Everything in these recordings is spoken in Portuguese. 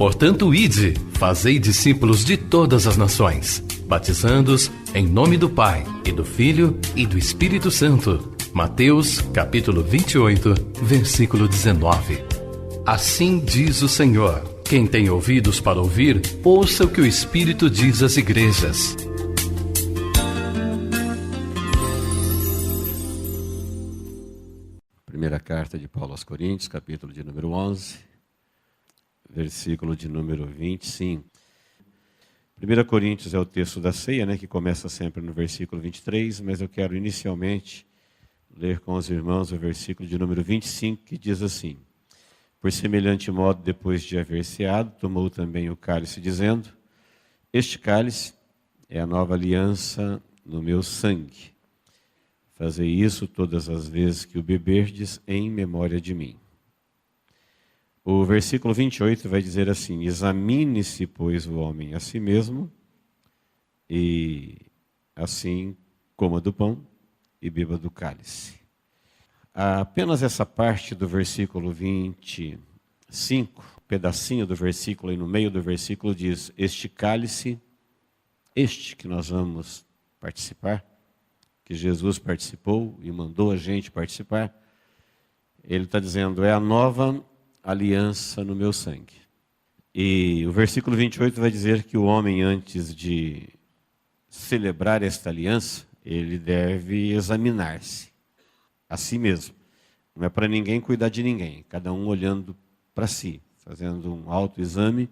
Portanto, ide, fazei discípulos de todas as nações, batizando-os em nome do Pai, e do Filho, e do Espírito Santo. Mateus, capítulo 28, versículo 19. Assim diz o Senhor: quem tem ouvidos para ouvir, ouça o que o Espírito diz às igrejas. Primeira carta de Paulo aos Coríntios, capítulo de número 11, versículo de número 25. 1 Coríntios é o texto da ceia, que começa sempre no versículo 23, mas eu quero inicialmente ler com os irmãos o versículo de número 25, que diz assim: por semelhante modo, depois de haver ceado, tomou também o cálice, dizendo: este cálice é a nova aliança no meu sangue. Fazei isso todas as vezes que o beberdes em memória de mim. O versículo 28 vai dizer assim: examine-se, pois, o homem a si mesmo, e assim coma do pão e beba do cálice. Apenas essa parte do versículo 25, pedacinho do versículo aí no meio do versículo diz: este cálice, este que nós vamos participar, que Jesus participou e mandou a gente participar, ele está dizendo, é a nova aliança no meu sangue. E o versículo 28 vai dizer que o homem, antes de celebrar esta aliança, ele deve examinar-se a si mesmo. Não é para ninguém cuidar de ninguém, cada um olhando para si, fazendo um autoexame,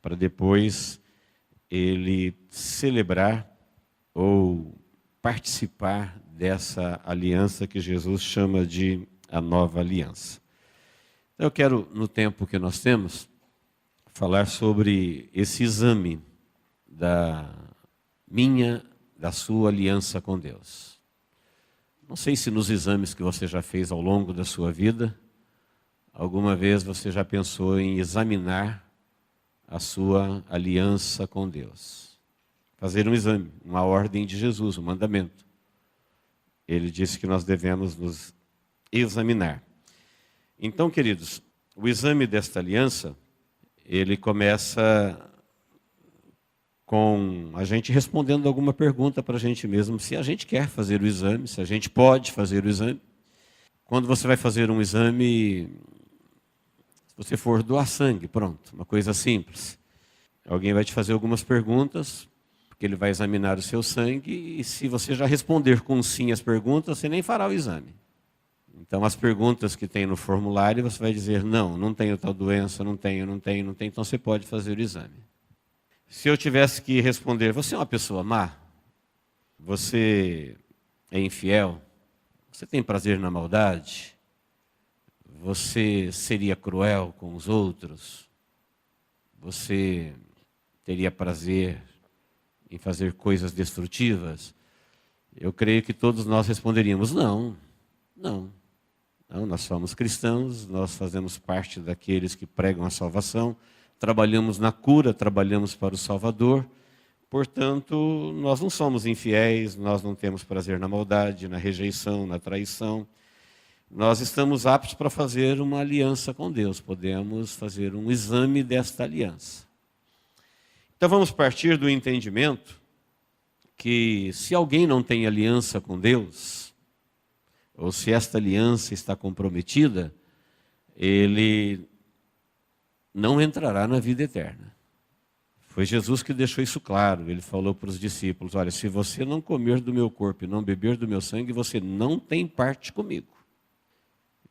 para depois ele celebrar ou participar dessa aliança que Jesus chama de a nova aliança. Então, eu quero, no tempo que nós temos, falar sobre esse exame da sua aliança com Deus. Não sei se nos exames que você já fez ao longo da sua vida, alguma vez você já pensou em examinar a sua aliança com Deus. Fazer um exame, uma ordem de Jesus, um mandamento. Ele disse que nós devemos nos examinar. Então, queridos, o exame desta aliança, ele começa com a gente respondendo alguma pergunta para a gente mesmo, se a gente quer fazer o exame, se a gente pode fazer o exame. Quando você vai fazer um exame, se você for doar sangue, pronto, uma coisa simples. Alguém vai te fazer algumas perguntas, porque ele vai examinar o seu sangue, e se você já responder com sim às perguntas, você nem fará o exame. Então, as perguntas que tem no formulário, você vai dizer, não tenho tal doença, não tenho, então você pode fazer o exame. Se eu tivesse que responder, você é uma pessoa má? Você é infiel? Você tem prazer na maldade? Você seria cruel com os outros? Você teria prazer em fazer coisas destrutivas? Eu creio que todos nós responderíamos, não, nós somos cristãos, nós fazemos parte daqueles que pregam a salvação, trabalhamos na cura, trabalhamos para o Salvador, portanto, nós não somos infiéis, nós não temos prazer na maldade, na rejeição, na traição. Nós estamos aptos para fazer uma aliança com Deus, podemos fazer um exame desta aliança. Então vamos partir do entendimento que se alguém não tem aliança com Deus, ou se esta aliança está comprometida, ele não entrará na vida eterna. Foi Jesus que deixou isso claro, ele falou para os discípulos, olha, se você não comer do meu corpo e não beber do meu sangue, você não tem parte comigo.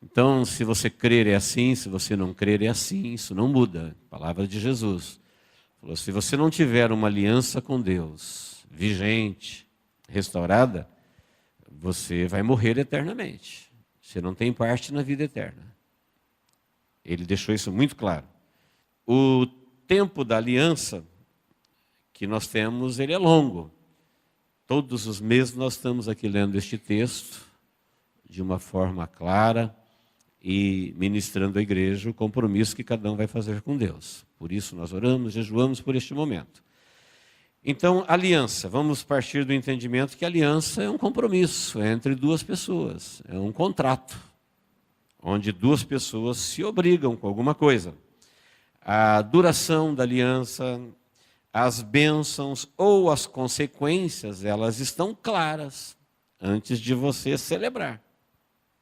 Então, se você crer é assim, se você não crer é assim, isso não muda. Palavra de Jesus. Falou, se você não tiver uma aliança com Deus, vigente, restaurada, você vai morrer eternamente. Você não tem parte na vida eterna. Ele deixou isso muito claro. O tempo da aliança que nós temos, ele é longo. Todos os meses nós estamos aqui lendo este texto de uma forma clara e ministrando à igreja o compromisso que cada um vai fazer com Deus. Por isso nós oramos, jejuamos por este momento. Então, aliança, vamos partir do entendimento que aliança é um compromisso entre duas pessoas, é um contrato, onde duas pessoas se obrigam com alguma coisa. a duração da aliança, as bênçãos ou as consequências, elas estão claras antes de você celebrar,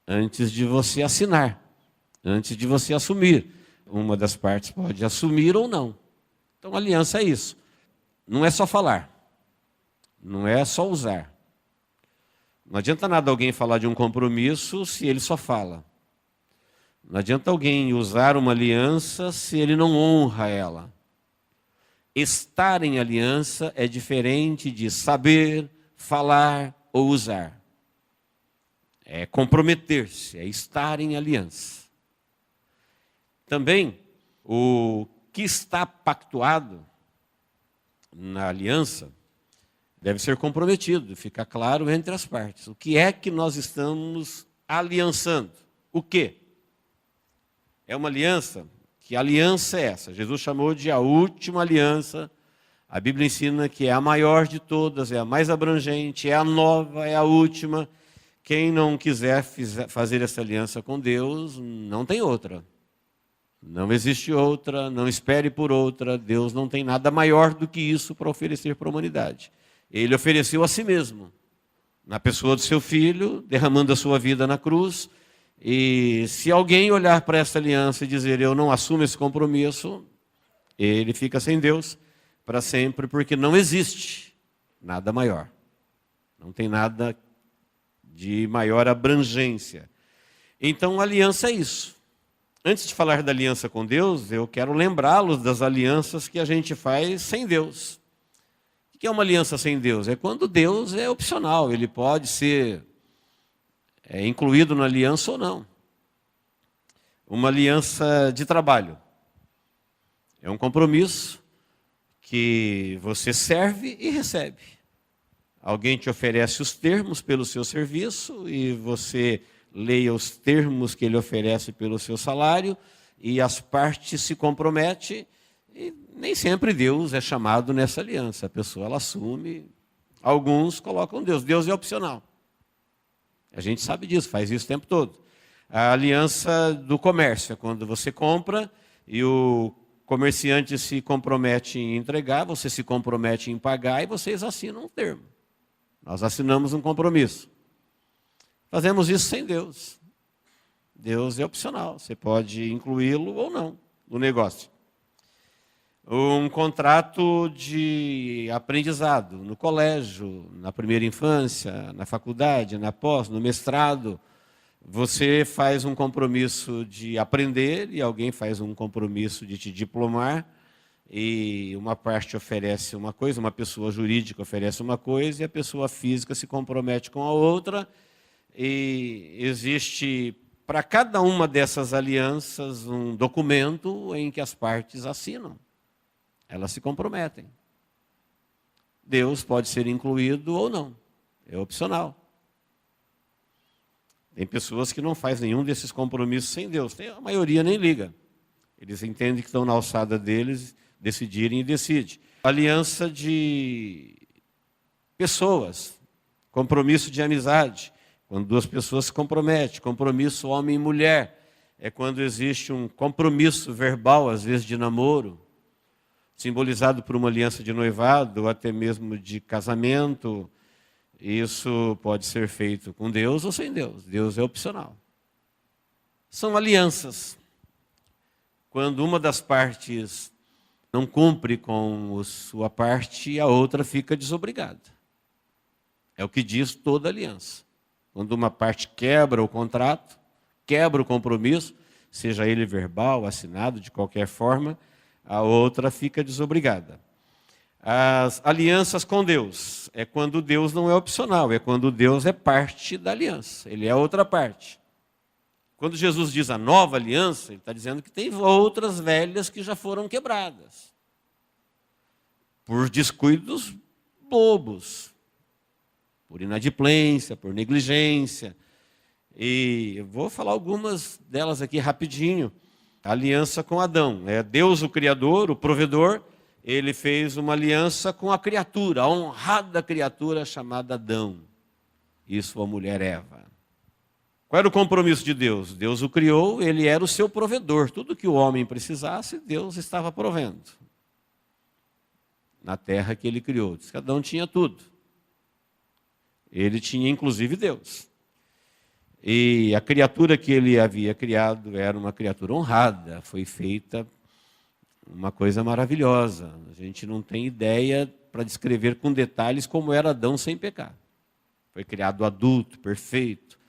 antes de você assinar, antes de você assumir. Uma das partes pode assumir ou não. Então, aliança é isso. Não é só falar, não é só usar. Não adianta nada alguém falar de um compromisso se ele só fala. Não adianta alguém usar uma aliança se ele não honra ela. Estar em aliança é diferente de saber, falar ou usar. É comprometer-se, é estar em aliança. Também, o que está pactuado na aliança deve ser comprometido, fica claro entre as partes. O que é que nós estamos aliançando? O quê? É uma aliança? Que aliança é essa? Jesus chamou de a última aliança. A Bíblia ensina que é a maior de todas, é a mais abrangente, é a nova, é a última. Quem não quiser fazer essa aliança com Deus, não tem outra. Não existe outra, não espere por outra. Deus não tem nada maior do que isso para oferecer para a humanidade. Ele ofereceu a si mesmo, na pessoa do seu Filho, derramando a sua vida na cruz. E se alguém olhar para essa aliança e dizer, eu não assumo esse compromisso, ele fica sem Deus para sempre, porque não existe nada maior. Não tem nada de maior abrangência. Então, a aliança é isso. Antes de falar da aliança com Deus, eu quero lembrá-los das alianças que a gente faz sem Deus. O que é uma aliança sem Deus? É quando Deus é opcional, ele pode ser incluído na aliança ou não. Uma aliança de trabalho. É um compromisso que você serve e recebe. Alguém te oferece os termos pelo seu serviço e você leia os termos que ele oferece pelo seu salário e as partes se comprometem e nem sempre Deus é chamado nessa aliança. A pessoa ela assume, alguns colocam Deus. Deus é opcional. A gente sabe disso, faz isso o tempo todo. A aliança do comércio é quando você compra e o comerciante se compromete em entregar, você se compromete em pagar e vocês assinam um termo. Nós assinamos um compromisso. Fazemos isso sem Deus. Deus é opcional, você pode incluí-lo ou não no negócio. Um contrato de aprendizado no colégio, na primeira infância, na faculdade, na pós, no mestrado. Você faz um compromisso de aprender e alguém faz um compromisso de te diplomar. E uma parte oferece uma coisa, uma pessoa jurídica oferece uma coisa e a pessoa física se compromete com a outra. E existe para cada uma dessas alianças um documento em que as partes assinam. Elas se comprometem. Deus pode ser incluído ou não. É opcional. Tem pessoas que não fazem nenhum desses compromissos sem Deus. A maioria nem liga. Eles entendem que estão na alçada deles, decidirem e decidem. Aliança de pessoas. Compromisso de amizade. Quando duas pessoas se comprometem. Compromisso homem e mulher. É quando existe um compromisso verbal, às vezes de namoro, simbolizado por uma aliança de noivado, ou até mesmo de casamento. Isso pode ser feito com Deus ou sem Deus. Deus é opcional. São alianças. Quando uma das partes não cumpre com a sua parte, a outra fica desobrigada. É o que diz toda aliança. Quando uma parte quebra o contrato, quebra o compromisso, seja ele verbal, assinado, de qualquer forma, a outra fica desobrigada. As alianças com Deus é quando Deus não é opcional, é quando Deus é parte da aliança, ele é outra parte. Quando Jesus diz a nova aliança, ele está dizendo que tem outras velhas que já foram quebradas. Por descuidos bobos, por inadimplência, por negligência. E eu vou falar algumas delas aqui rapidinho. A aliança com Adão. Deus, o Criador, o provedor, ele fez uma aliança com a criatura, a honrada criatura chamada Adão. E sua mulher Eva. Qual era o compromisso de Deus? Deus o criou, ele era o seu provedor. Tudo que o homem precisasse, Deus estava provendo. Na terra que ele criou. Cada um tinha tudo. Ele tinha inclusive Deus. E a criatura que ele havia criado era uma criatura honrada. Foi feita uma coisa maravilhosa. A gente não tem ideia para descrever com detalhes como era Adão sem pecado. Foi criado adulto, perfeito.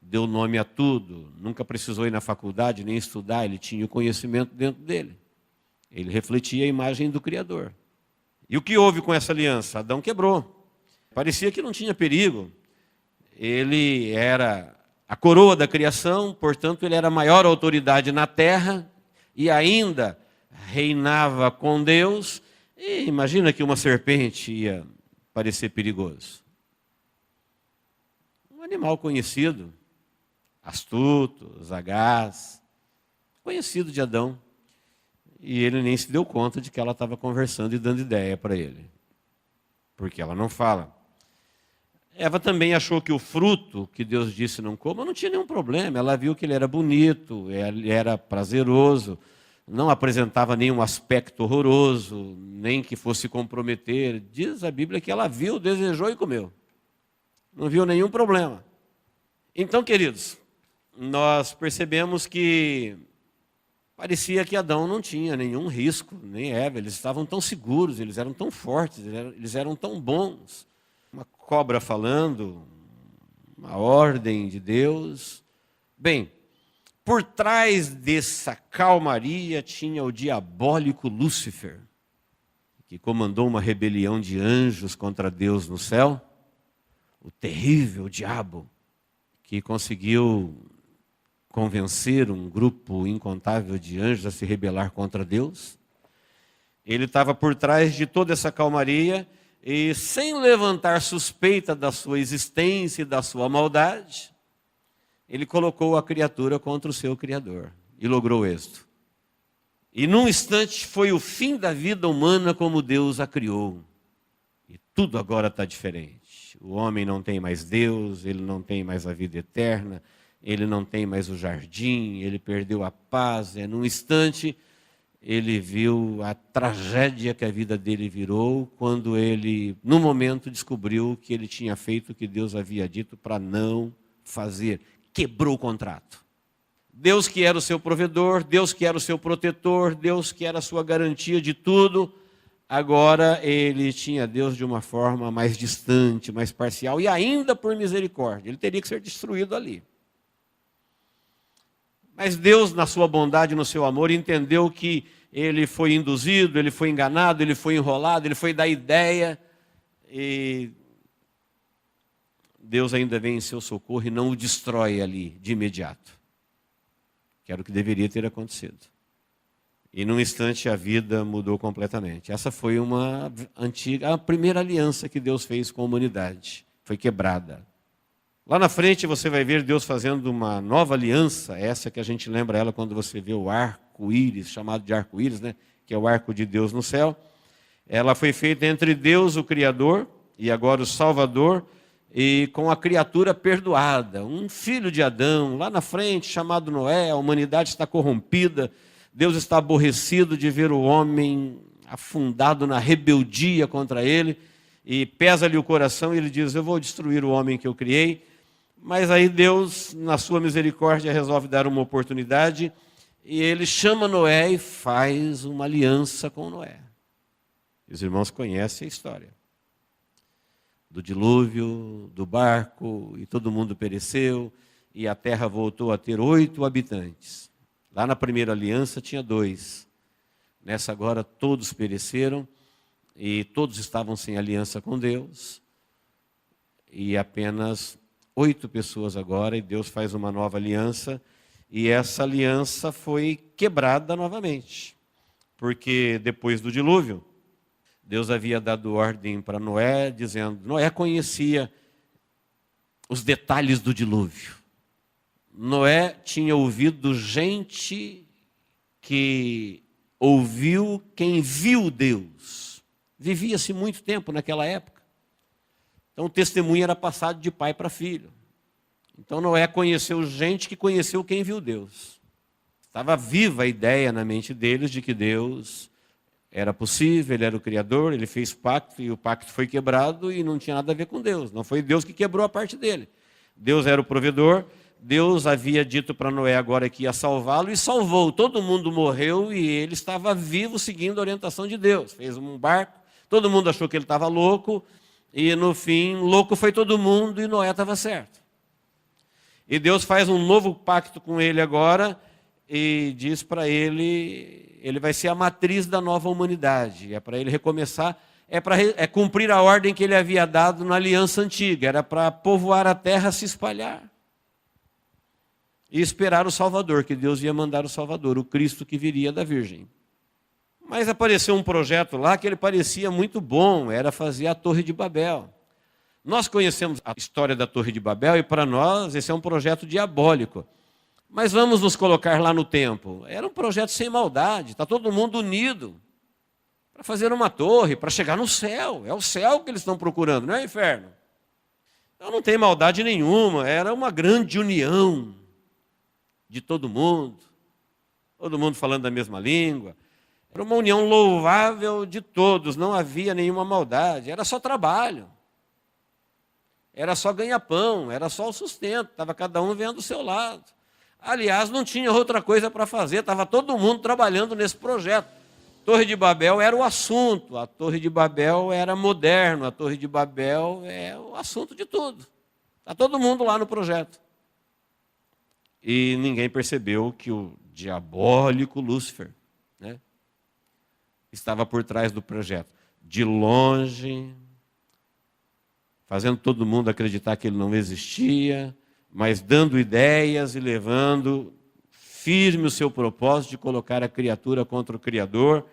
Deu nome a tudo, nunca precisou ir na faculdade, nem estudar, ele tinha o conhecimento dentro dele. Ele refletia a imagem do Criador. E o que houve com essa aliança? Adão quebrou. Parecia que não tinha perigo. Ele era a coroa da criação, portanto, ele era a maior autoridade na terra e ainda reinava com Deus. E imagina que uma serpente ia parecer perigoso. Um animal conhecido, astuto, sagaz, conhecido de Adão. E ele nem se deu conta de que ela estava conversando e dando ideia para ele. Porque ela não fala. Eva também achou que o fruto que Deus disse não coma não tinha nenhum problema. Ela viu que ele era bonito, ele era prazeroso, não apresentava nenhum aspecto horroroso, nem que fosse comprometer. Diz a Bíblia que ela viu, desejou e comeu. Não viu nenhum problema. Então, queridos, nós percebemos que parecia que Adão não tinha nenhum risco, nem Eva. Eles estavam tão seguros, eles eram tão fortes, eles eram tão bons. Uma cobra falando, uma ordem de Deus. Bem, por trás dessa calmaria tinha o diabólico Lúcifer, que comandou uma rebelião de anjos contra Deus no céu. O terrível diabo, que conseguiu convencer um grupo incontável de anjos a se rebelar contra Deus. Ele estava por trás de toda essa calmaria e, sem levantar suspeita da sua existência e da sua maldade, ele colocou a criatura contra o seu Criador e logrou êxito. E num instante foi o fim da vida humana como Deus a criou. E tudo agora está diferente. O homem não tem mais Deus, ele não tem mais a vida eterna, ele não tem mais o jardim, ele perdeu a paz. Num instante, ele viu a tragédia que a vida dele virou, quando ele, no momento, descobriu que ele tinha feito o que Deus havia dito para não fazer. Quebrou o contrato. Deus que era o seu provedor, Deus que era o seu protetor, Deus que era a sua garantia de tudo, agora ele tinha Deus de uma forma mais distante, mais parcial, e ainda por misericórdia. Ele teria que ser destruído ali. Mas Deus, na sua bondade, no seu amor, entendeu que ele foi induzido, ele foi enganado, ele foi enrolado, ele foi dar ideia, e Deus ainda vem em seu socorro e não o destrói ali de imediato, que era o que deveria ter acontecido. E num instante a vida mudou completamente. Essa foi a primeira aliança que Deus fez com a humanidade. Foi quebrada. Lá na frente você vai ver Deus fazendo uma nova aliança, essa que a gente lembra ela quando você vê o arco-íris, chamado de arco-íris, né? Que é o arco de Deus no céu. Ela foi feita entre Deus, o Criador, e agora o Salvador, e com a criatura perdoada, um filho de Adão, lá na frente, chamado Noé. A humanidade está corrompida, Deus está aborrecido de ver o homem afundado na rebeldia contra ele, e pesa-lhe o coração, e ele diz: eu vou destruir o homem que eu criei. Mas aí Deus, na sua misericórdia, resolve dar uma oportunidade, e ele chama Noé e faz uma aliança com Noé. Os irmãos conhecem a história do dilúvio, do barco, e todo mundo pereceu, e a terra voltou a ter 8 habitantes. Lá na primeira aliança tinha 2. Nessa agora todos pereceram, e todos estavam sem aliança com Deus, e apenas 8 pessoas agora, e Deus faz uma nova aliança, e essa aliança foi quebrada novamente, porque depois do dilúvio, Deus havia dado ordem para Noé, dizendo, Noé conhecia os detalhes do dilúvio. Noé tinha ouvido gente que ouviu quem viu Deus. Vivia-se muito tempo naquela época. Então o testemunho era passado de pai para filho. Então Noé conheceu gente que conheceu quem viu Deus. Estava viva a ideia na mente deles de que Deus era possível, Ele era o Criador, Ele fez pacto e o pacto foi quebrado e não tinha nada a ver com Deus. Não foi Deus que quebrou a parte dele. Deus era o provedor, Deus havia dito para Noé agora que ia salvá-lo e salvou. Todo mundo morreu e ele estava vivo seguindo a orientação de Deus. Fez um barco, todo mundo achou que ele estava louco e no fim, louco foi todo mundo e Noé estava certo. E Deus faz um novo pacto com ele agora e diz para ele vai ser a matriz da nova humanidade. É para ele recomeçar, é cumprir a ordem que ele havia dado na aliança antiga. Era para povoar a terra, se espalhar. E esperar o Salvador, que Deus ia mandar o Salvador, o Cristo que viria da Virgem. Mas apareceu um projeto lá que ele parecia muito bom, era fazer a Torre de Babel. Nós conhecemos a história da Torre de Babel e para nós esse é um projeto diabólico. Mas vamos nos colocar lá no tempo. Era um projeto sem maldade, está todo mundo unido para fazer uma torre, para chegar no céu. É o céu que eles estão procurando, não é o inferno. Então não tem maldade nenhuma, era uma grande união de todo mundo falando a mesma língua. Era uma união louvável de todos, não havia nenhuma maldade, era só trabalho. Era só ganha-pão, era só o sustento, estava cada um vendo do seu lado. Aliás, não tinha outra coisa para fazer, estava todo mundo trabalhando nesse projeto. Torre de Babel era o assunto, a Torre de Babel era moderno, a Torre de Babel é o assunto de tudo. Está todo mundo lá no projeto. E ninguém percebeu que o diabólico Lúcifer, né, estava por trás do projeto. De longe, fazendo todo mundo acreditar que ele não existia, mas dando ideias e levando firme o seu propósito de colocar a criatura contra o Criador.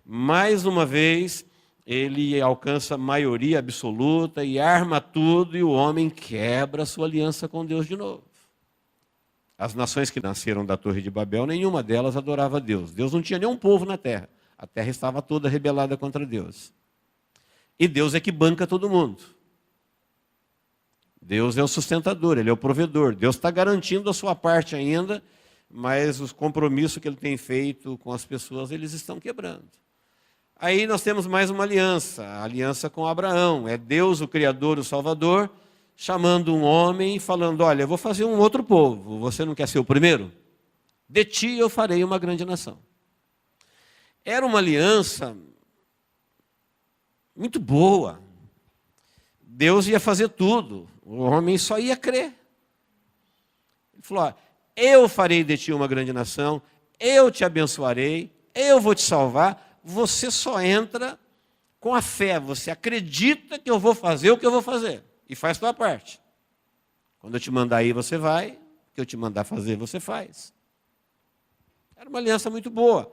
Mais uma vez, ele alcança maioria absoluta e arma tudo, e o homem quebra a sua aliança com Deus de novo. As nações que nasceram da Torre de Babel, nenhuma delas adorava Deus. Deus não tinha nenhum povo na terra. A terra estava toda rebelada contra Deus. E Deus é que banca todo mundo. Deus é o sustentador, Ele é o provedor. Deus está garantindo a sua parte ainda, mas os compromissos que Ele tem feito com as pessoas, eles estão quebrando. Aí nós temos mais uma aliança, a aliança com Abraão. É Deus, o Criador, o Salvador, chamando um homem e falando, olha, eu vou fazer um outro povo, você não quer ser o primeiro? De ti eu farei uma grande nação. Era uma aliança muito boa. Deus ia fazer tudo, o homem só ia crer. Ele falou, eu farei de ti uma grande nação, eu te abençoarei, eu vou te salvar, você só entra com a fé, você acredita que eu vou fazer o que eu vou fazer. E faz a tua parte. Quando eu te mandar ir, você vai. O que eu te mandar fazer, você faz. Era uma aliança muito boa.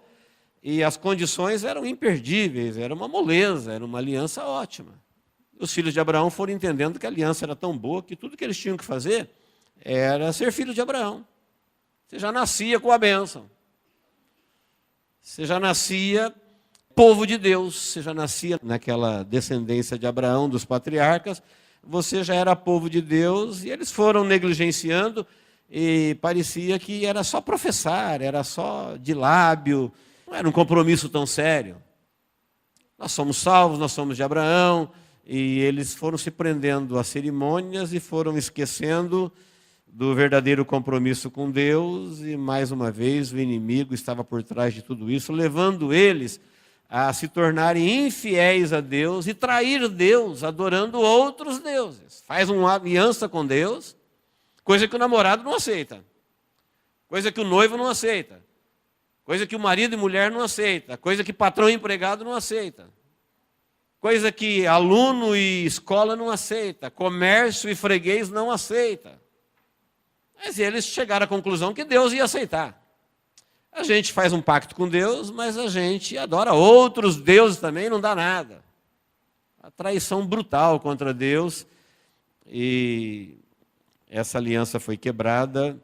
E as condições eram imperdíveis, era uma moleza, era uma aliança ótima. Os filhos de Abraão foram entendendo que a aliança era tão boa que tudo que eles tinham que fazer era ser filho de Abraão. Você já nascia com a bênção. Você já nascia povo de Deus. Você já nascia naquela descendência de Abraão, dos patriarcas. Você já era povo de Deus e eles foram negligenciando e parecia que era só professar, era só de lábio, não era um compromisso tão sério. Nós somos salvos, nós somos de Abraão, e eles foram se prendendo a cerimônias e foram esquecendo do verdadeiro compromisso com Deus, e mais uma vez o inimigo estava por trás de tudo isso, levando eles a se tornarem infiéis a Deus e trair Deus, adorando outros deuses. Faz uma aliança com Deus, coisa que o namorado não aceita, coisa que o noivo não aceita, coisa que o marido e mulher não aceita, coisa que patrão e empregado não aceita, coisa que aluno e escola não aceita, comércio e freguês não aceita. Mas eles chegaram à conclusão que Deus ia aceitar. A gente faz um pacto com Deus, mas a gente adora outros deuses também, não dá nada. A traição brutal contra Deus, e essa aliança foi quebrada,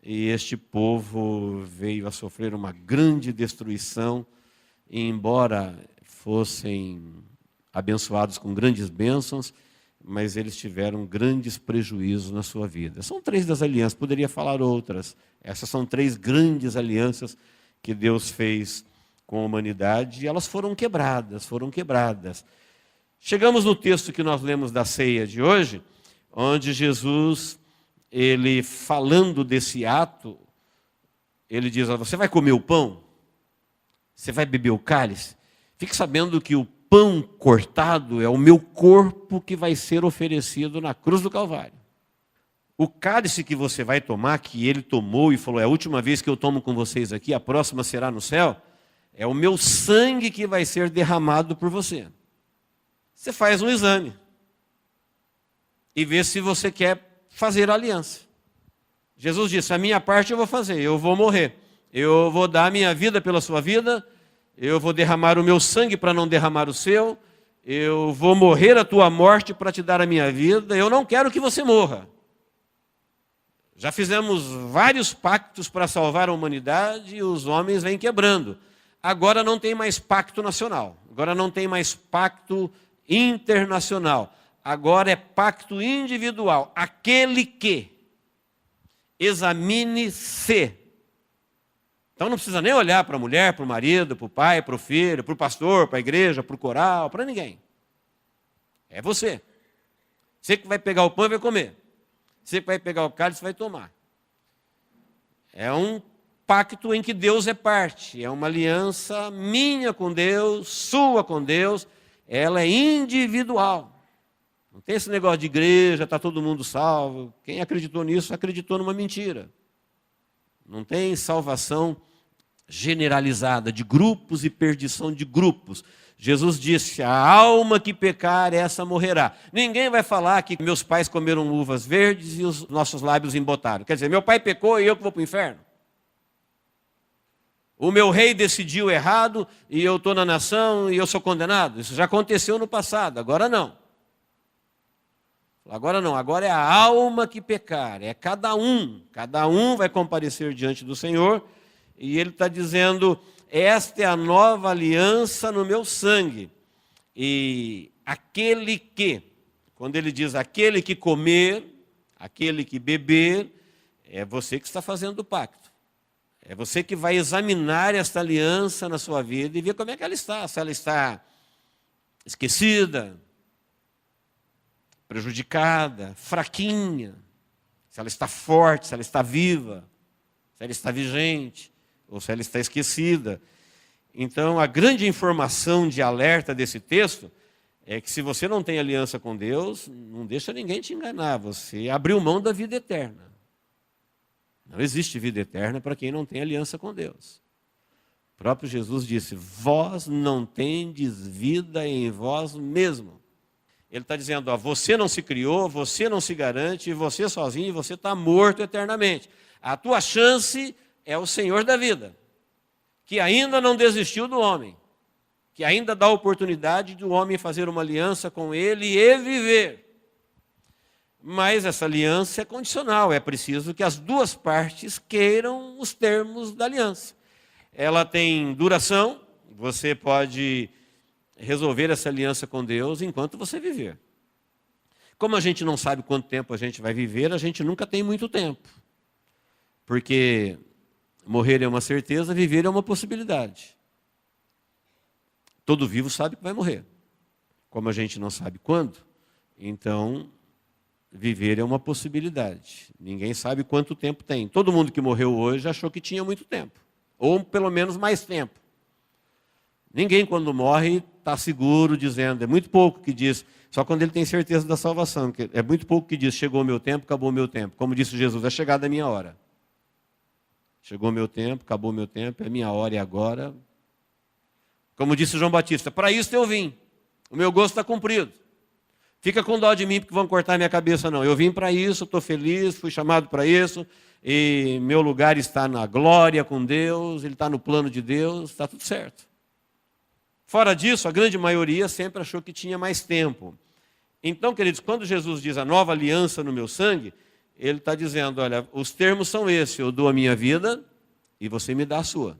e este povo veio a sofrer uma grande destruição, e embora fossem abençoados com grandes bênçãos, mas eles tiveram grandes prejuízos na sua vida. São 3 das alianças, poderia falar outras. Essas são 3 grandes alianças que Deus fez com a humanidade, e elas foram quebradas, Chegamos no texto que nós lemos da ceia de hoje, onde Jesus, ele falando desse ato, ele diz: você vai comer o pão? Você vai beber o cálice? Fique sabendo que o pão cortado é o meu corpo que vai ser oferecido na cruz do Calvário. O cálice que você vai tomar, que ele tomou e falou: é a última vez que eu tomo com vocês aqui, a próxima será no céu, é o meu sangue que vai ser derramado por você. Você faz um exame e vê se você quer fazer a aliança. Jesus disse: a minha parte eu vou fazer, eu vou morrer. Eu vou dar a minha vida pela sua vida, eu vou derramar o meu sangue para não derramar o seu, eu vou morrer a tua morte para te dar a minha vida, eu não quero que você morra. Já fizemos vários pactos para salvar a humanidade e os homens vêm quebrando. Agora não tem mais pacto nacional, agora não tem mais pacto internacional, agora é pacto individual. Aquele que examine-se. Então não precisa nem olhar para a mulher, para o marido, para o pai, para o filho, para o pastor, para a igreja, para o coral, para ninguém. É você. Você que vai pegar o pão e vai comer. Você que vai pegar o cálice e vai tomar. É um pacto em que Deus é parte. É uma aliança minha com Deus, sua com Deus. Ela é individual. Não tem esse negócio de igreja, está todo mundo salvo. Quem acreditou nisso, acreditou numa mentira. Não tem salvação generalizada de grupos e perdição de grupos. Jesus disse: a alma que pecar, essa morrerá. Ninguém vai falar que meus pais comeram uvas verdes e os nossos lábios embotaram. Quer dizer, meu pai pecou e eu que vou para o inferno. O meu rei decidiu errado e eu estou na nação e eu sou condenado. Isso já aconteceu no passado, agora não. Agora não, agora é a alma que pecar, é cada um vai comparecer diante do Senhor, e ele está dizendo: esta é a nova aliança no meu sangue. E aquele que, quando ele diz aquele que comer, aquele que beber, é você que está fazendo o pacto. É você que vai examinar esta aliança na sua vida e ver como é que ela está, se ela está esquecida, prejudicada, fraquinha, se ela está forte, se ela está viva, se ela está vigente, ou se ela está esquecida. Então, a grande informação de alerta desse texto é que se você não tem aliança com Deus, não deixa ninguém te enganar, você abriu mão da vida eterna. Não existe vida eterna para quem não tem aliança com Deus. O próprio Jesus disse: vós não tendes vida em vós mesmo. Ele está dizendo: ó, você não se criou, você não se garante, você sozinho, você está morto eternamente. A tua chance é o Senhor da vida, que ainda não desistiu do homem, que ainda dá a oportunidade do homem fazer uma aliança com ele e viver. Mas essa aliança é condicional, é preciso que as duas partes queiram os termos da aliança. Ela tem duração, você pode resolver essa aliança com Deus enquanto você viver. Como a gente não sabe quanto tempo a gente vai viver, a gente nunca tem muito tempo. Porque morrer é uma certeza, viver é uma possibilidade. Todo vivo sabe que vai morrer. Como a gente não sabe quando, então viver é uma possibilidade. Ninguém sabe quanto tempo tem. Todo mundo que morreu hoje achou que tinha muito tempo, ou pelo menos mais tempo. Ninguém, quando morre, está seguro dizendo, é muito pouco que diz, só quando ele tem certeza da salvação, é muito pouco que diz, chegou o meu tempo, acabou o meu tempo. Como disse Jesus, é chegada a minha hora. Chegou o meu tempo, acabou o meu tempo, é minha hora e agora. Como disse João Batista, para isso eu vim, o meu gosto está cumprido. Fica com dó de mim porque vão cortar minha cabeça, não. Eu vim para isso, estou feliz, fui chamado para isso, e meu lugar está na glória com Deus, ele está no plano de Deus, está tudo certo. Fora disso, a grande maioria sempre achou que tinha mais tempo. Então, queridos, quando Jesus diz a nova aliança no meu sangue, ele está dizendo, olha, os termos são esses, eu dou a minha vida e você me dá a sua.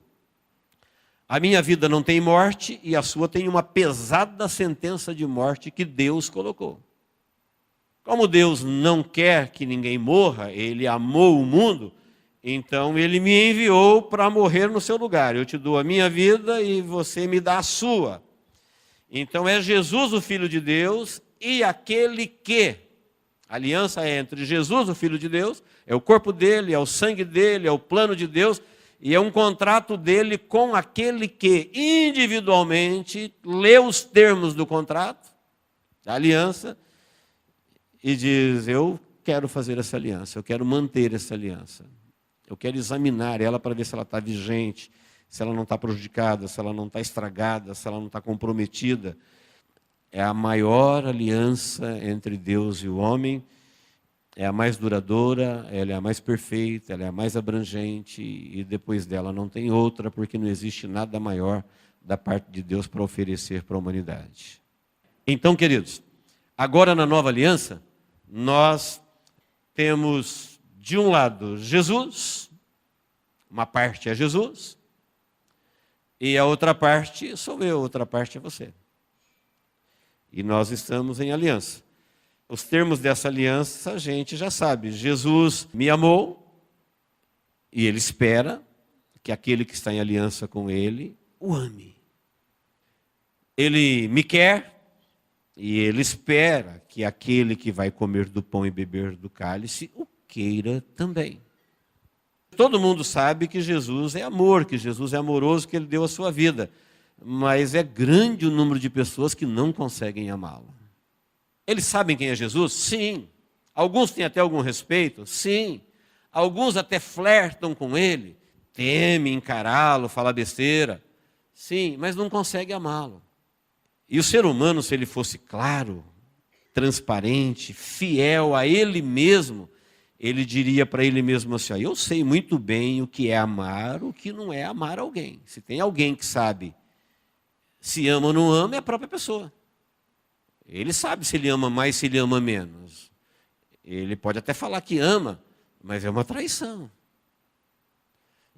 A minha vida não tem morte e a sua tem uma pesada sentença de morte que Deus colocou. Como Deus não quer que ninguém morra, Ele amou o mundo, então Ele me enviou para morrer no seu lugar. Eu te dou a minha vida e você me dá a sua. Então é Jesus, o Filho de Deus, e aquele que... A aliança é entre Jesus, o Filho de Deus, é o corpo dele, é o sangue dele, é o plano de Deus, e é um contrato dele com aquele que individualmente lê os termos do contrato, da aliança, e diz: eu quero fazer essa aliança, eu quero manter essa aliança, eu quero examinar ela para ver se ela está vigente, se ela não está prejudicada, se ela não está estragada, se ela não está comprometida. É a maior aliança entre Deus e o homem, é a mais duradoura, ela é a mais perfeita, ela é a mais abrangente, e depois dela não tem outra, porque não existe nada maior da parte de Deus para oferecer para a humanidade. Então, queridos, agora na nova aliança, nós temos de um lado Jesus, uma parte é Jesus, e a outra parte sou eu, outra parte é você. E nós estamos em aliança. Os termos dessa aliança a gente já sabe. Jesus me amou e Ele espera que aquele que está em aliança com Ele o ame. Ele me quer e Ele espera que aquele que vai comer do pão e beber do cálice o queira também. Todo mundo sabe que Jesus é amor, que Jesus é amoroso, que Ele deu a sua vida. Mas é grande o número de pessoas que não conseguem amá-lo. Eles sabem quem é Jesus? Sim. Alguns têm até algum respeito? Sim. Alguns até flertam com Ele, temem encará-lo, falar besteira. Sim, mas não conseguem amá-lo. E o ser humano, se ele fosse claro, transparente, fiel a Ele mesmo, ele diria para Ele mesmo assim: eu sei muito bem o que é amar, o que não é amar alguém. Se tem alguém que sabe se ama ou não ama, é a própria pessoa. Ele sabe se ele ama mais, se ele ama menos. Ele pode até falar que ama, mas é uma traição.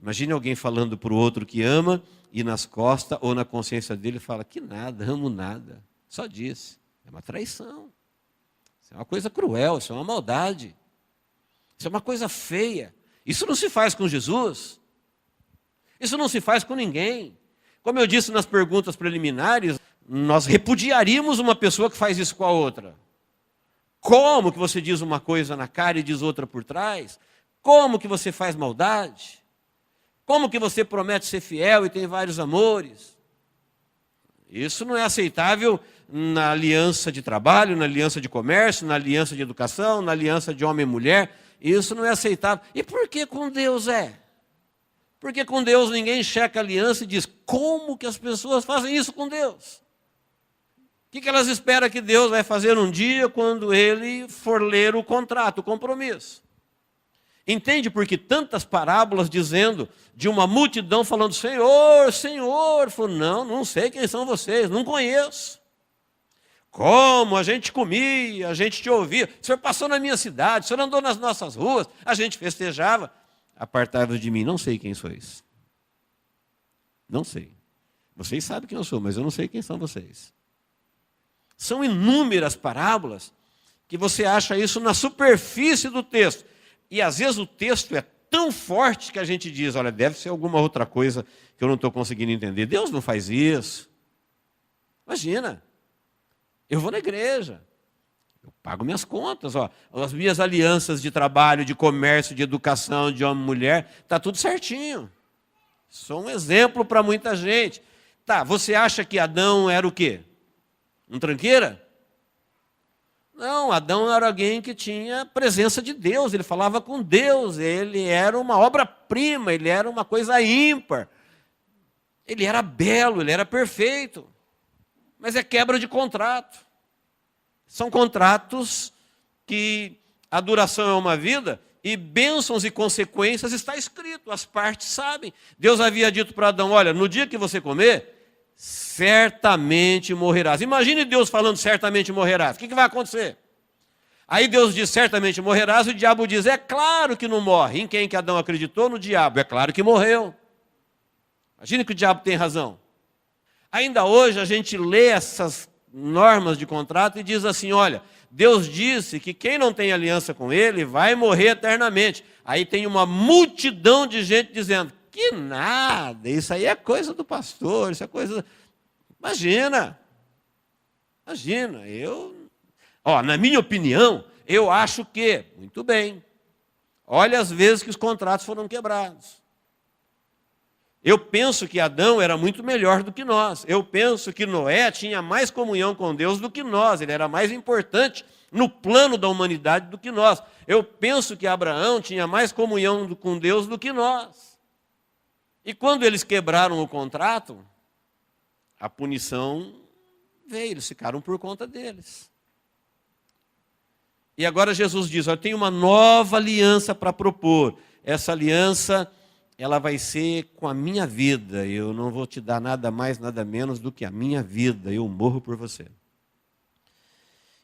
Imagine alguém falando para o outro que ama e nas costas ou na consciência dele fala que nada, amo nada. Só disse. É uma traição. Isso é uma coisa cruel, isso é uma maldade. Isso é uma coisa feia. Isso não se faz com Jesus. Isso não se faz com ninguém. Como eu disse nas perguntas preliminares, nós repudiaríamos uma pessoa que faz isso com a outra. Como que você diz uma coisa na cara e diz outra por trás? Como que você faz maldade? Como que você promete ser fiel e tem vários amores? Isso não é aceitável na aliança de trabalho, na aliança de comércio, na aliança de educação, na aliança de homem e mulher. Isso não é aceitável. E por que com Deus é? Porque com Deus ninguém checa a aliança e diz: como que as pessoas fazem isso com Deus? O que elas esperam que Deus vai fazer um dia quando Ele for ler o contrato, o compromisso? Entende por que tantas parábolas dizendo de uma multidão falando: Senhor, Senhor? Falou: não sei quem são vocês, não conheço. Como a gente comia, a gente te ouvia, o Senhor passou na minha cidade, o Senhor andou nas nossas ruas, a gente festejava. Apartai-vos de mim, não sei quem sois. Não sei. Vocês sabem quem eu sou, mas eu não sei quem são vocês. São inúmeras parábolas que você acha isso na superfície do texto. E às vezes o texto é tão forte que a gente diz: olha, deve ser alguma outra coisa que eu não estou conseguindo entender. Deus não faz isso. Imagina, eu vou na igreja, eu pago minhas contas, ó, as minhas alianças de trabalho, de comércio, de educação, de homem e mulher, está tudo certinho. Sou um exemplo para muita gente. Tá, você acha que Adão era o quê? Um tranqueira? Não, Adão era alguém que tinha presença de Deus, ele falava com Deus, ele era uma obra-prima, ele era uma coisa ímpar. Ele era belo, ele era perfeito. Mas é quebra de contrato. São contratos que a duração é uma vida e bênçãos e consequências está escrito, as partes sabem. Deus havia dito para Adão: olha, no dia que você comer, certamente morrerás. Imagine Deus falando certamente morrerás. O que vai acontecer? Aí Deus diz certamente morrerás, e o diabo diz: é claro que não morre. Em quem que Adão acreditou? No diabo. É claro que morreu. Imagine que o diabo tem razão. Ainda hoje a gente lê essas normas de contrato e diz assim, olha, Deus disse que quem não tem aliança com Ele vai morrer eternamente. Aí tem uma multidão de gente dizendo, que nada, isso aí é coisa do pastor, isso é coisa... Imagina, na minha opinião, eu acho que, muito bem, olha as vezes que os contratos foram quebrados. Eu penso que Adão era muito melhor do que nós. Eu penso que Noé tinha mais comunhão com Deus do que nós. Ele era mais importante no plano da humanidade do que nós. Eu penso que Abraão tinha mais comunhão com Deus do que nós. E quando eles quebraram o contrato, a punição veio, eles ficaram por conta deles. E agora Jesus diz, eu tenho uma nova aliança para propor. Essa aliança, ela vai ser com a minha vida. Eu não vou te dar nada mais, nada menos do que a minha vida. Eu morro por você.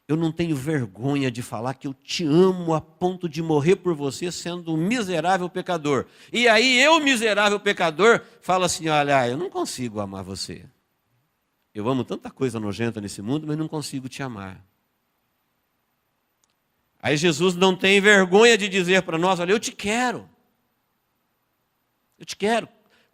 Eu não tenho vergonha de falar que eu te amo a ponto de morrer por você sendo um miserável pecador. E aí eu, miserável pecador, falo assim, olha, eu não consigo amar você. Eu amo tanta coisa nojenta nesse mundo, mas não consigo te amar. Aí Jesus não tem vergonha de dizer para nós, olha, eu te quero,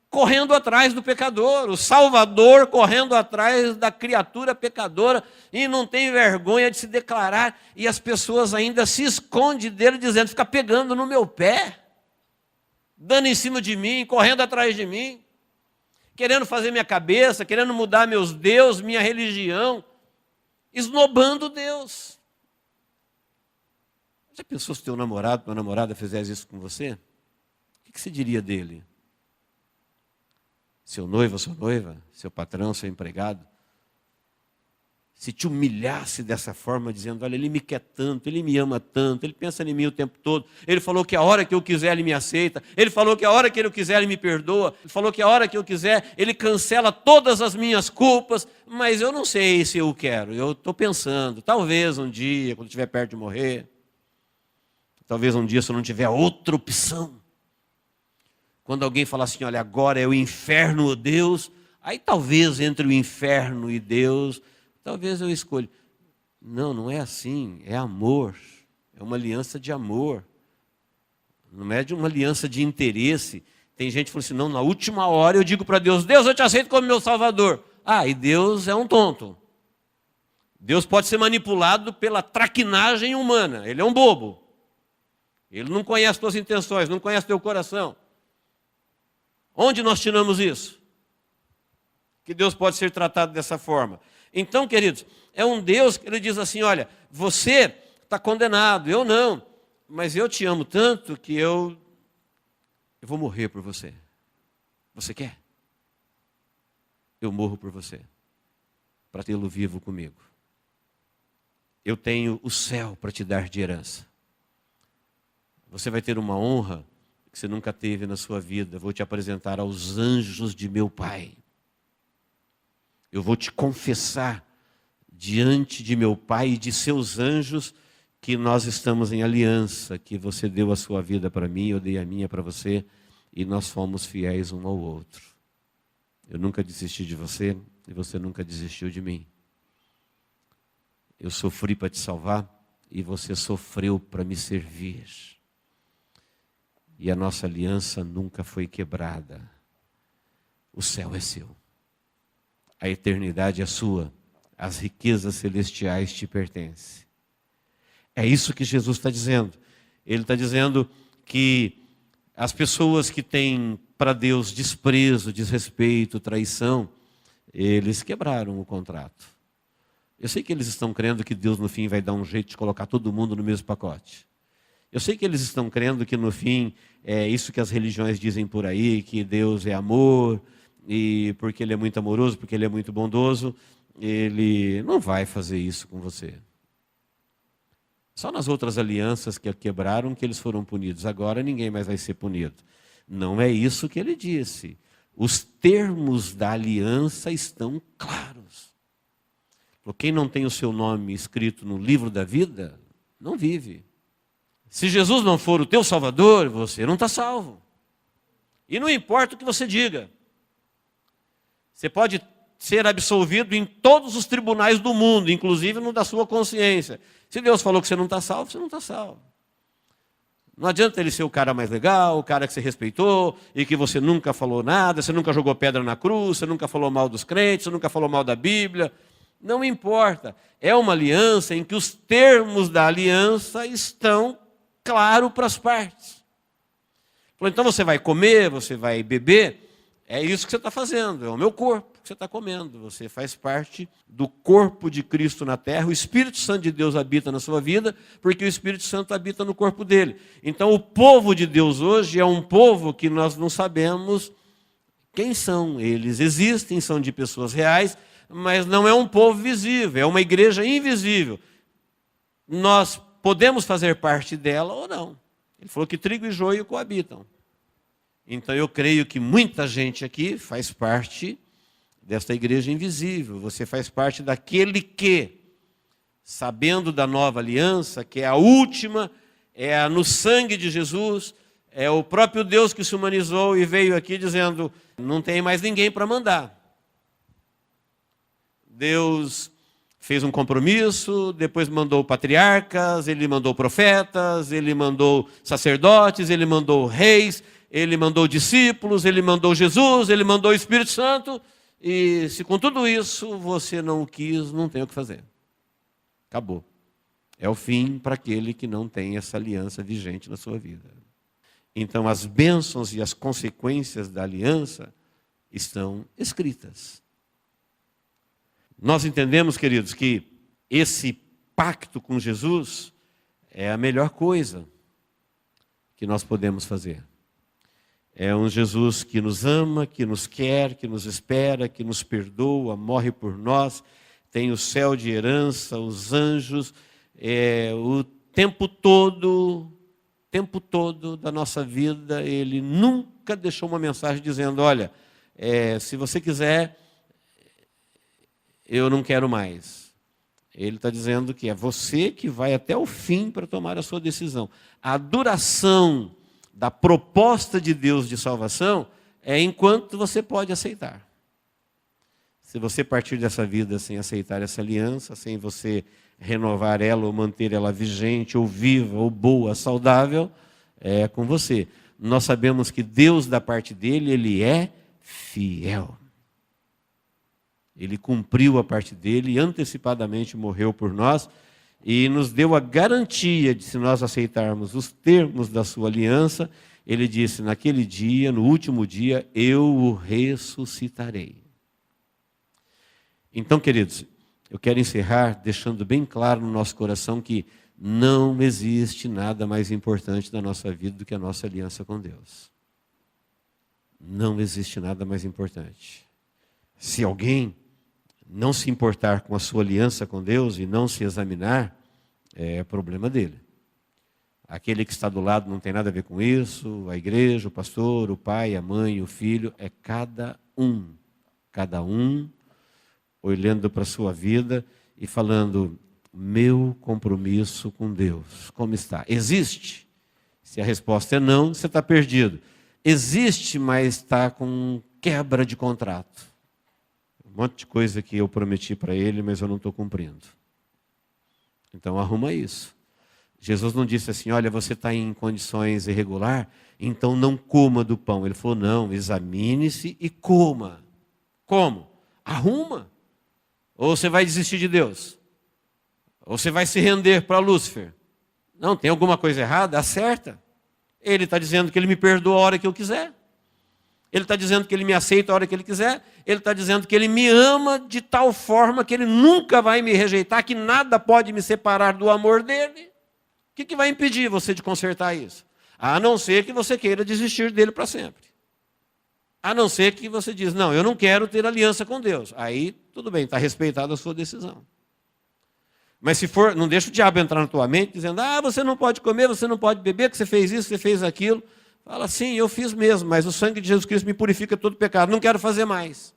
correndo atrás do pecador, o Salvador correndo atrás da criatura pecadora, e não tem vergonha de se declarar, e as pessoas ainda se escondem dele, dizendo, fica pegando no meu pé, dando em cima de mim, correndo atrás de mim, querendo fazer minha cabeça, querendo mudar meus deuses, minha religião, esnobando Deus. Já pensou se teu namorado, tua namorada fizesse isso com você? O que você diria dele? Seu noivo, sua noiva, seu patrão, seu empregado? Se te humilhasse dessa forma, dizendo, olha, ele me quer tanto, ele me ama tanto, ele pensa em mim o tempo todo, ele falou que a hora que eu quiser ele me aceita, ele falou que a hora que eu quiser ele me perdoa, ele falou que a hora que eu quiser ele cancela todas as minhas culpas, mas eu não sei se eu quero, eu estou pensando, talvez um dia, quando estiver perto de morrer, talvez um dia se eu não tiver outra opção, quando alguém falar assim, olha, agora é o inferno ou Deus, aí talvez entre o inferno e Deus, talvez eu escolha. Não, não é assim, é amor, é uma aliança de amor, não é de uma aliança de interesse. Tem gente que fala assim, não, na última hora eu digo para Deus, Deus, eu te aceito como meu Salvador. Ah, e Deus é um tonto. Deus pode ser manipulado pela traquinagem humana, ele é um bobo. Ele não conhece tuas intenções, não conhece teu coração. Onde nós tiramos isso? Que Deus pode ser tratado dessa forma. Então, queridos, é um Deus que ele diz assim, olha, você está condenado, eu não, mas eu te amo tanto que eu vou morrer por você. Você quer? Eu morro por você, para tê-lo vivo comigo. Eu tenho o céu para te dar de herança. Você vai ter uma honra que você nunca teve na sua vida. Eu vou te apresentar aos anjos de meu Pai. Eu vou te confessar diante de meu Pai e de seus anjos que nós estamos em aliança, que você deu a sua vida para mim, eu dei a minha para você, e nós fomos fiéis um ao outro. Eu nunca desisti de você e você nunca desistiu de mim. Eu sofri para te salvar e você sofreu para me servir. E a nossa aliança nunca foi quebrada. O céu é seu. A eternidade é sua. As riquezas celestiais te pertencem. É isso que Jesus está dizendo. Ele está dizendo que as pessoas que têm para Deus desprezo, desrespeito, traição, eles quebraram o contrato. Eu sei que eles estão crendo que Deus no fim vai dar um jeito de colocar todo mundo no mesmo pacote. Eu sei que eles estão crendo que no fim é isso que as religiões dizem por aí, que Deus é amor, e porque Ele é muito amoroso, porque Ele é muito bondoso, Ele não vai fazer isso com você. Só nas outras alianças que quebraram que eles foram punidos. Agora ninguém mais vai ser punido. Não é isso que Ele disse. Os termos da aliança estão claros. Quem não tem o seu nome escrito no livro da vida, não vive. Se Jesus não for o teu Salvador, você não está salvo. E não importa o que você diga. Você pode ser absolvido em todos os tribunais do mundo, inclusive no da sua consciência. Se Deus falou que você não está salvo, você não está salvo. Não adianta ele ser o cara mais legal, o cara que você respeitou e que você nunca falou nada, você nunca jogou pedra na cruz, você nunca falou mal dos crentes, você nunca falou mal da Bíblia. Não importa. É uma aliança em que os termos da aliança estão claros para as partes. Então você vai comer, você vai beber, é isso que você está fazendo, é o meu corpo que você está comendo. Você faz parte do corpo de Cristo na terra, o Espírito Santo de Deus habita na sua vida, porque o Espírito Santo habita no corpo dele. Então o povo de Deus hoje é um povo que nós não sabemos quem são. Eles existem, são de pessoas reais, mas não é um povo visível, é uma igreja invisível. Nós podemos fazer parte dela ou não. Ele falou que trigo e joio coabitam. Então eu creio que muita gente aqui faz parte desta igreja invisível. Você faz parte daquele que, sabendo da nova aliança, que é a última, é no sangue de Jesus, é o próprio Deus que se humanizou e veio aqui dizendo, não tem mais ninguém para mandar. Deus fez um compromisso, depois mandou patriarcas, ele mandou profetas, ele mandou sacerdotes, ele mandou reis, ele mandou discípulos, ele mandou Jesus, ele mandou o Espírito Santo. E se com tudo isso você não o quis, não tem o que fazer. Acabou. É o fim para aquele que não tem essa aliança vigente na sua vida. Então as bênçãos e as consequências da aliança estão escritas. Nós entendemos, queridos, que esse pacto com Jesus é a melhor coisa que nós podemos fazer. É um Jesus que nos ama, que nos quer, que nos espera, que nos perdoa, morre por nós, tem o céu de herança, os anjos, o tempo todo da nossa vida, ele nunca deixou uma mensagem dizendo, olha, se você quiser, eu não quero mais. Ele está dizendo que é você que vai até o fim para tomar a sua decisão. A duração da proposta de Deus de salvação é enquanto você pode aceitar. Se você partir dessa vida sem aceitar essa aliança, sem você renovar ela ou manter ela vigente, ou viva, ou boa, saudável, é com você. Nós sabemos que Deus, da parte dele, ele é fiel. Ele cumpriu a parte dele e antecipadamente morreu por nós e nos deu a garantia de, se nós aceitarmos os termos da sua aliança, ele disse, naquele dia, no último dia, eu o ressuscitarei. Então, queridos, eu quero encerrar deixando bem claro no nosso coração que não existe nada mais importante na nossa vida do que a nossa aliança com Deus. Não existe nada mais importante. Se alguém não se importar com a sua aliança com Deus e não se examinar, é problema dele. Aquele que está do lado não tem nada a ver com isso, a igreja, o pastor, o pai, a mãe, o filho, é cada um olhando para a sua vida e falando, meu compromisso com Deus, como está? Existe? Se a resposta é não, você está perdido. Existe, mas está com quebra de contrato. Um monte de coisa que eu prometi para ele, mas eu não estou cumprindo. Então arruma isso. Jesus não disse assim, olha, você está em condições irregulares, então não coma do pão. Ele falou, não, examine-se e coma. Como? Arruma. Ou você vai desistir de Deus? Ou você vai se render para Lúcifer? Não, tem alguma coisa errada? Acerta. Ele está dizendo que ele me perdoa a hora que eu quiser. Ele está dizendo que ele me aceita a hora que ele quiser. Ele está dizendo que ele me ama de tal forma que ele nunca vai me rejeitar, que nada pode me separar do amor dele. O que vai impedir você de consertar isso? A não ser que você queira desistir dele para sempre. A não ser que você diz, não, eu não quero ter aliança com Deus. Aí, tudo bem, está respeitada a sua decisão. Mas se for, não deixa o diabo entrar na tua mente, dizendo, você não pode comer, você não pode beber, que você fez isso, você fez aquilo. Fala, sim, eu fiz mesmo, mas o sangue de Jesus Cristo me purifica todo pecado. Não quero fazer mais.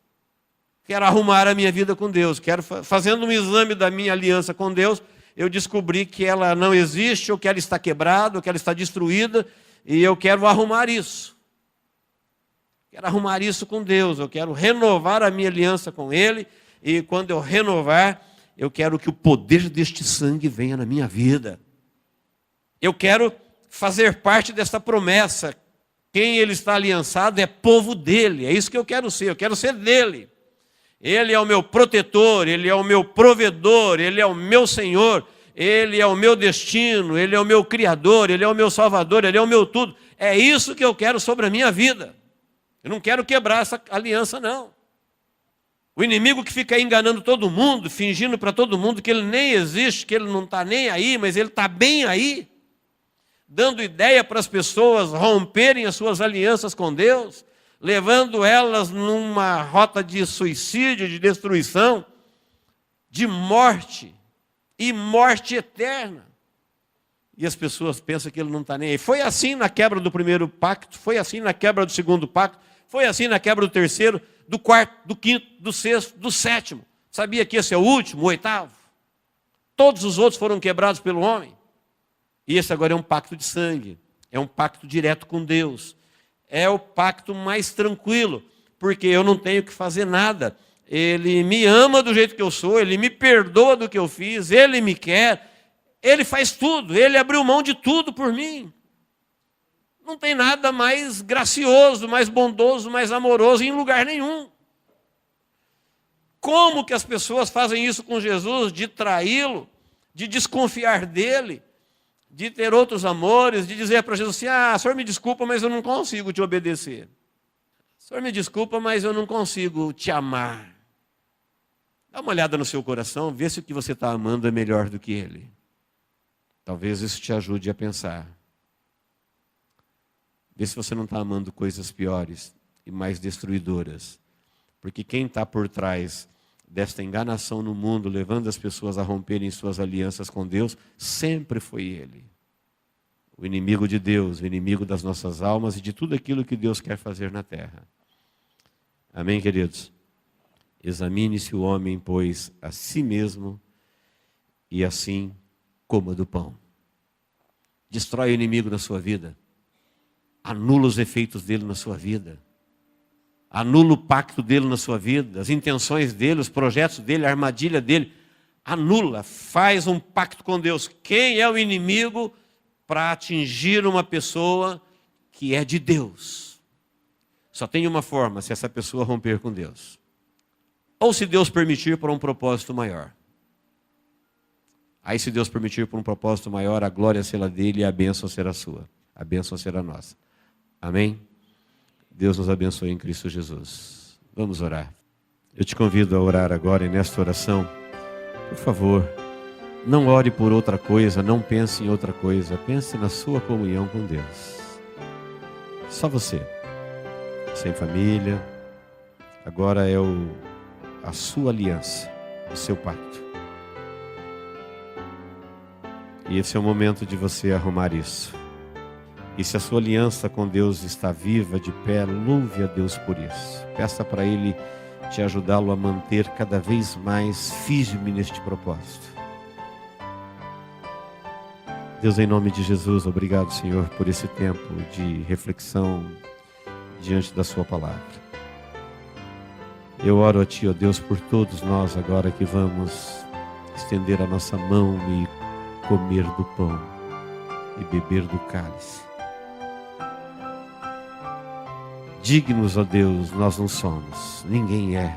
Quero arrumar a minha vida com Deus. Fazendo um exame da minha aliança com Deus, eu descobri que ela não existe, ou que ela está quebrada, ou que ela está destruída, e eu quero arrumar isso. Quero arrumar isso com Deus, eu quero renovar a minha aliança com Ele, e quando eu renovar, eu quero que o poder deste sangue venha na minha vida. Eu quero fazer parte dessa promessa. Quem Ele está aliançado é povo dEle, é isso que eu quero ser dEle. Ele é o meu protetor, Ele é o meu provedor, Ele é o meu Senhor, Ele é o meu destino, Ele é o meu Criador, Ele é o meu Salvador, Ele é o meu tudo. É isso que eu quero sobre a minha vida. Eu não quero quebrar essa aliança, não. O inimigo que fica enganando todo mundo, fingindo para todo mundo que ele nem existe, que ele não está nem aí, mas ele está bem aí, dando ideia para as pessoas romperem as suas alianças com Deus, levando elas numa rota de suicídio, de destruição, de morte, e morte eterna. E as pessoas pensam que ele não está nem aí. Foi assim na quebra do primeiro pacto, foi assim na quebra do segundo pacto, foi assim na quebra do terceiro, do quarto, do quinto, do sexto, do sétimo. Sabia que esse é o último, o oitavo? Todos os outros foram quebrados pelo homem. E esse agora é um pacto de sangue, é um pacto direto com Deus. É o pacto mais tranquilo, porque eu não tenho que fazer nada. Ele me ama do jeito que eu sou, Ele me perdoa do que eu fiz, Ele me quer, Ele faz tudo, Ele abriu mão de tudo por mim. Não tem nada mais gracioso, mais bondoso, mais amoroso em lugar nenhum. Como que as pessoas fazem isso com Jesus? De traí-lo, de desconfiar dele, de ter outros amores, de dizer para Jesus assim, Senhor me desculpa, mas eu não consigo te obedecer. Senhor me desculpa, mas eu não consigo te amar. Dá uma olhada no seu coração, vê se o que você está amando é melhor do que ele. Talvez isso te ajude a pensar. Vê se você não está amando coisas piores e mais destruidoras. Porque quem está por trás desta enganação no mundo, levando as pessoas a romperem suas alianças com Deus, sempre foi Ele. O inimigo de Deus, o inimigo das nossas almas e de tudo aquilo que Deus quer fazer na terra. Amém, queridos? Examine-se o homem, pois, a si mesmo, e assim coma do pão. Destrói o inimigo na sua vida. Anula os efeitos dele na sua vida. Anula o pacto dele na sua vida, as intenções dele, os projetos dele, a armadilha dele. Anula, faz um pacto com Deus. Quem é o inimigo para atingir uma pessoa que é de Deus? Só tem uma forma, se essa pessoa romper com Deus. Ou se Deus permitir por um propósito maior. Aí se Deus permitir por um propósito maior, a glória será dele e a bênção será sua. A bênção será nossa. Amém? Deus nos abençoe em Cristo Jesus. Vamos orar. Eu te convido a orar agora e nesta oração, por favor, não ore por outra coisa, não pense em outra coisa, pense na sua comunhão com Deus. Só você, sem família, agora é a sua aliança, o seu pacto. E esse é o momento de você arrumar isso. E se a sua aliança com Deus está viva, de pé, louve a Deus por isso. Peça para Ele te ajudá-lo a manter cada vez mais firme neste propósito. Deus, em nome de Jesus, obrigado, Senhor, por esse tempo de reflexão diante da sua palavra. Eu oro a Ti, ó Deus, por todos nós agora que vamos estender a nossa mão e comer do pão e beber do cálice. Dignos, ó Deus, nós não somos, ninguém é.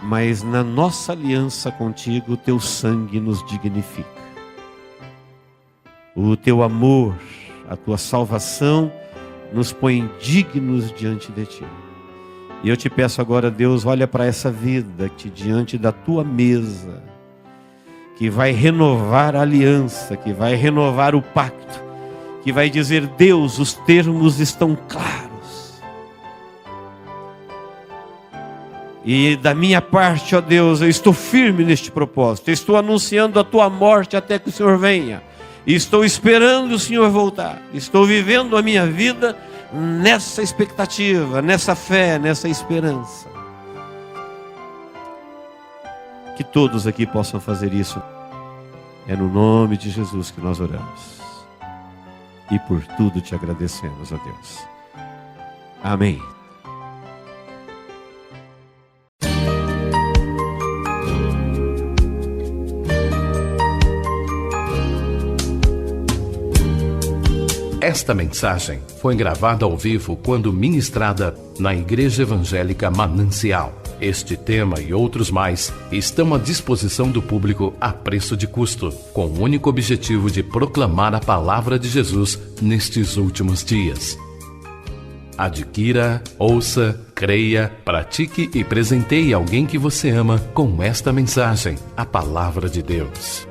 Mas na nossa aliança contigo, o Teu sangue nos dignifica. O Teu amor, a Tua salvação, nos põe dignos diante de Ti. E eu te peço agora, Deus, olha para essa vida que diante da Tua mesa, que vai renovar a aliança, que vai renovar o pacto, que vai dizer, Deus, os termos estão claros. E da minha parte, ó Deus, eu estou firme neste propósito. Eu estou anunciando a Tua morte até que o Senhor venha. E estou esperando o Senhor voltar. Estou vivendo a minha vida nessa expectativa, nessa fé, nessa esperança. Que todos aqui possam fazer isso. É no nome de Jesus que nós oramos. E por tudo te agradecemos, ó Deus. Amém. Esta mensagem foi gravada ao vivo quando ministrada na Igreja Evangélica Manancial. Este tema e outros mais estão à disposição do público a preço de custo, com o único objetivo de proclamar a palavra de Jesus nestes últimos dias. Adquira, ouça, creia, pratique e presenteie alguém que você ama com esta mensagem, a palavra de Deus.